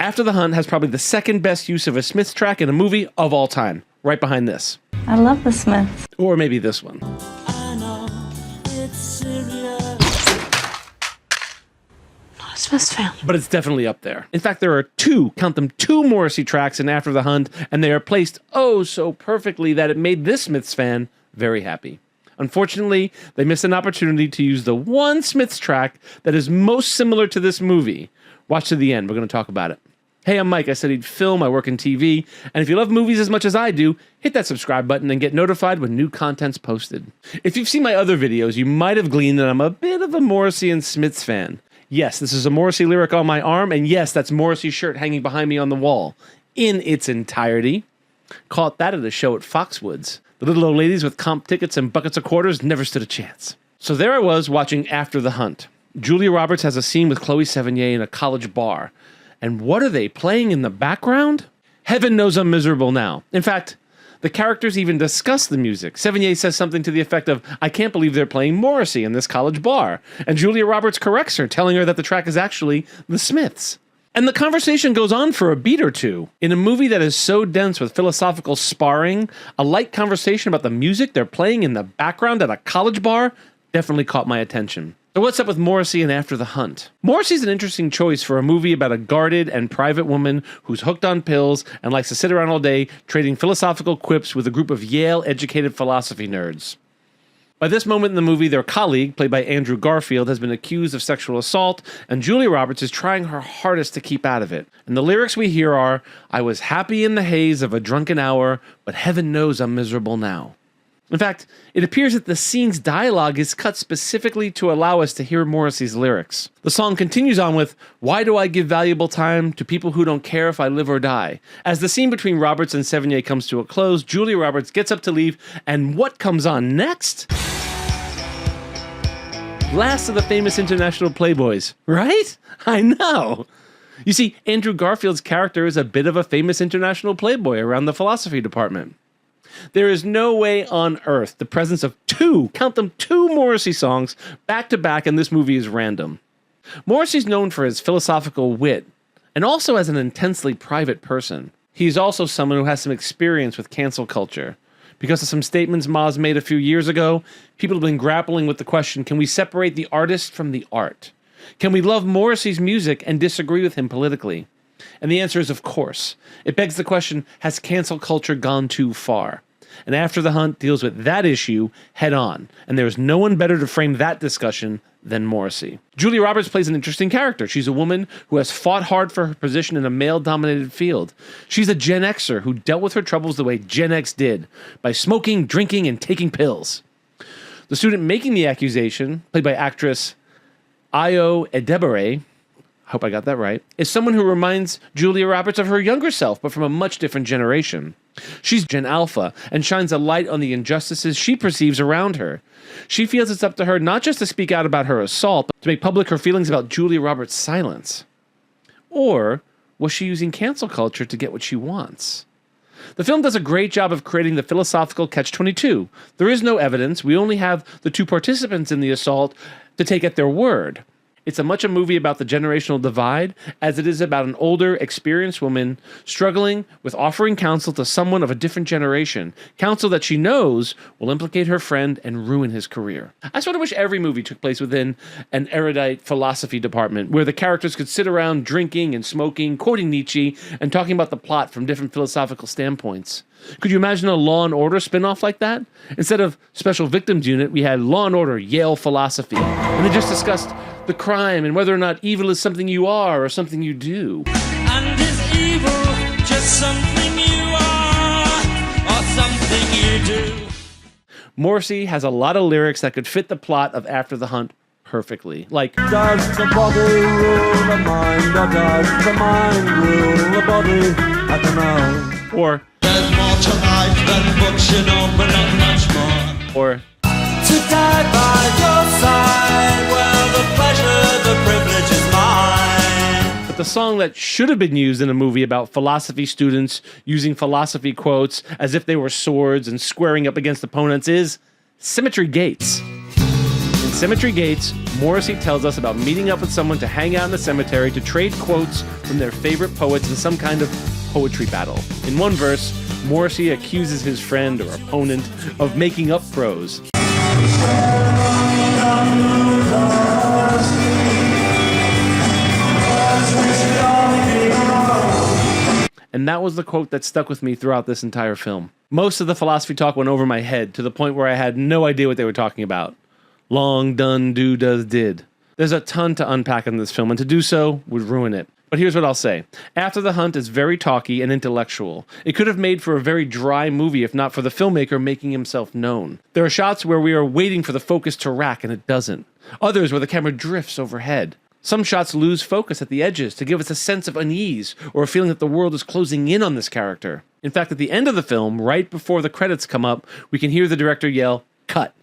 After the Hunt has probably the second best use of a Smiths track in a movie of all time, right behind this. I love the Smiths. Or maybe this one. I know it's serious. Not a Smiths fan. But it's definitely up there. In fact, there are two Morrissey tracks in After the Hunt, and they are placed oh so perfectly that it made this Smiths fan very happy. Unfortunately, they missed an opportunity to use the one Smiths track that is most similar to this movie. Watch to the end. We're going to talk about it. Hey, I'm Mike. I studied film. I work in TV. And if you love movies as much as I do, hit that subscribe button and get notified when new content's posted. If you've seen my other videos, you might have gleaned that I'm a bit of a Morrissey and Smiths fan. Yes, this is a Morrissey lyric on my arm, and yes, that's Morrissey's shirt hanging behind me on the wall in its entirety. Caught that at a show at Foxwoods. The little old ladies with comp tickets and buckets of quarters never stood a chance. So there I was watching After the Hunt. Julia Roberts has a scene with Chloe Sevigny in a college bar. And what are they playing in the background? Heaven knows I'm miserable now. In fact, the characters even discuss the music. Sevigny says something to the effect of, I can't believe they're playing Morrissey in this college bar. And Julia Roberts corrects her, telling her that the track is actually the Smiths. And the conversation goes on for a beat or two. In a movie that is so dense with philosophical sparring, a light conversation about the music they're playing in the background at a college bar definitely caught my attention. So what's up with Morrissey and After the Hunt? Morrissey's an interesting choice for a movie about a guarded and private woman who's hooked on pills and likes to sit around all day trading philosophical quips with a group of Yale-educated philosophy nerds. By this moment in the movie, their colleague, played by Andrew Garfield, has been accused of sexual assault, and Julia Roberts is trying her hardest to keep out of it. And the lyrics we hear are, I was happy in the haze of a drunken hour, but heaven knows I'm miserable now. In fact, it appears that the scene's dialogue is cut specifically to allow us to hear Morrissey's lyrics. The song continues on with, why do I give valuable time to people who don't care if I live or die? As the scene between Roberts and Sevigny comes to a close, Julia Roberts gets up to leave, and what comes on next? Last of the famous international playboys, right? I know. You see, Andrew Garfield's character is a bit of a famous international playboy around the philosophy department. There is no way on earth the presence of two Morrissey songs back to back in this movie is random. Morrissey's known for his philosophical wit and also as an intensely private person. He's also someone who has some experience with cancel culture. Because of some statements Moz made a few years ago, people have been grappling with the question, can we separate the artist from the art? Can we love Morrissey's music and disagree with him politically? And the answer is of course. It begs the question, has cancel culture gone too far? And After the Hunt deals with that issue head on, and there is no one better to frame that discussion than Morrissey. Julia Roberts plays an interesting character. She's a woman who has fought hard for her position in a male-dominated field. She's a Gen Xer who dealt with her troubles the way Gen X did, by smoking, drinking, and taking pills. The student making the accusation, played by actress Ayo Edebere, hope I got that right, is someone who reminds Julia Roberts of her younger self, but from a much different generation. She's Gen Alpha and shines a light on the injustices she perceives around her. She feels it's up to her not just to speak out about her assault, but to make public her feelings about Julia Roberts' silence. Or was she using cancel culture to get what she wants? The film does a great job of creating the philosophical catch-22. There is no evidence. We only have the two participants in the assault to take at their word. It's as much a movie about the generational divide as it is about an older, experienced woman struggling with offering counsel to someone of a different generation, counsel that she knows will implicate her friend and ruin his career. I sort of wish every movie took place within an erudite philosophy department where the characters could sit around drinking and smoking, quoting Nietzsche, and talking about the plot from different philosophical standpoints. Could you imagine a Law and Order spinoff like that? Instead of Special Victims Unit, we had Law and Order Yale Philosophy, and they just discussed the crime and whether or not evil is something you are or something you do. And is evil just something you are or something you do? Morrissey has a lot of lyrics that could fit the plot of After the Hunt perfectly. Like, does the body rule the mind, or does the mind rule the body? I don't know. Or, there's more to life than books, you know, but not much more. Or, to die by your side, well, the pleasure, the privilege is mine. but the song that should have been used in a movie about philosophy students using philosophy quotes as if they were swords and squaring up against opponents is Symmetry Gates. In Cemetery Gates, Morrissey tells us about meeting up with someone to hang out in the cemetery to trade quotes from their favorite poets in some kind of poetry battle. In one verse, Morrissey accuses his friend or opponent of making up prose. And that was the quote that stuck with me throughout this entire film. Most of the philosophy talk went over my head to the point where I had no idea what they were talking about. Long, done, do, does, did. There's a ton to unpack in this film, and to do so would ruin it. But here's what I'll say. After the Hunt is very talky and intellectual. It could have made for a very dry movie if not for the filmmaker making himself known. There are shots where we are waiting for the focus to rack and it doesn't. Others where the camera drifts overhead. Some shots lose focus at the edges to give us a sense of unease or a feeling that the world is closing in on this character. In fact, at the end of the film, right before the credits come up, we can hear the director yell, "Cut."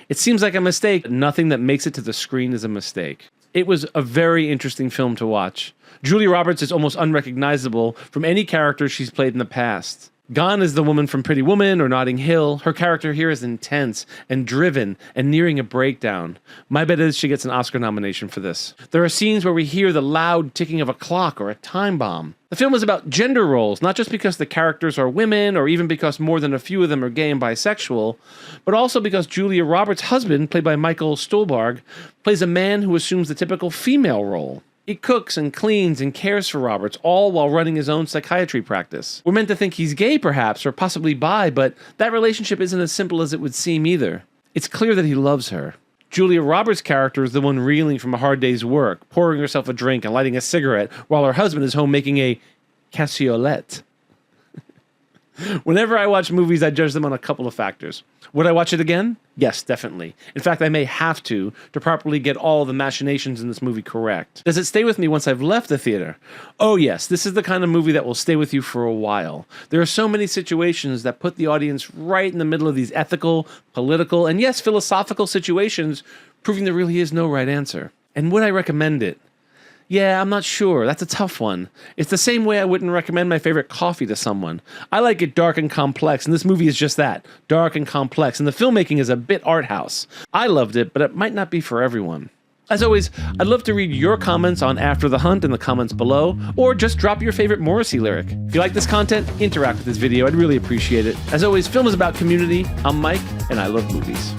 It seems like a mistake, but nothing that makes it to the screen is a mistake. It was a very interesting film to watch. Julia Roberts is almost unrecognizable from any character she's played in the past. Gone is the woman from Pretty Woman or Notting Hill. Her character here is intense and driven and nearing a breakdown. My bet is she gets an Oscar nomination for this. There are scenes where we hear the loud ticking of a clock or a time bomb. The film is about gender roles, not just because the characters are women or even because more than a few of them are gay and bisexual, but also because Julia Roberts' husband, played by Michael Stuhlbarg, plays a man who assumes the typical female role. He cooks and cleans and cares for Roberts, all while running his own psychiatry practice. We're meant to think he's gay, perhaps, or possibly bi, but that relationship isn't as simple as it would seem either. It's clear that he loves her. Julia Roberts' character is the one reeling from a hard day's work, pouring herself a drink and lighting a cigarette, while her husband is home making a cassoulet. Whenever I watch movies, I judge them on a couple of factors. Would I watch it again? Yes, definitely. In fact, I may have to properly get all the machinations in this movie correct. Does it stay with me once I've left the theater? Oh yes, this is the kind of movie that will stay with you for a while. There are so many situations that put the audience right in the middle of these ethical, political, and yes, philosophical situations, proving there really is no right answer. And would I recommend it? Yeah, I'm not sure. That's a tough one. It's the same way I wouldn't recommend my favorite coffee to someone. I like it dark and complex, and this movie is just that, dark and complex, and the filmmaking is a bit art house. I loved it, but it might not be for everyone. As always, I'd love to read your comments on After the Hunt in the comments below, or just drop your favorite Morrissey lyric. If you like this content, interact with this video. I'd really appreciate it. As always, film is about community. I'm Mike, and I love movies.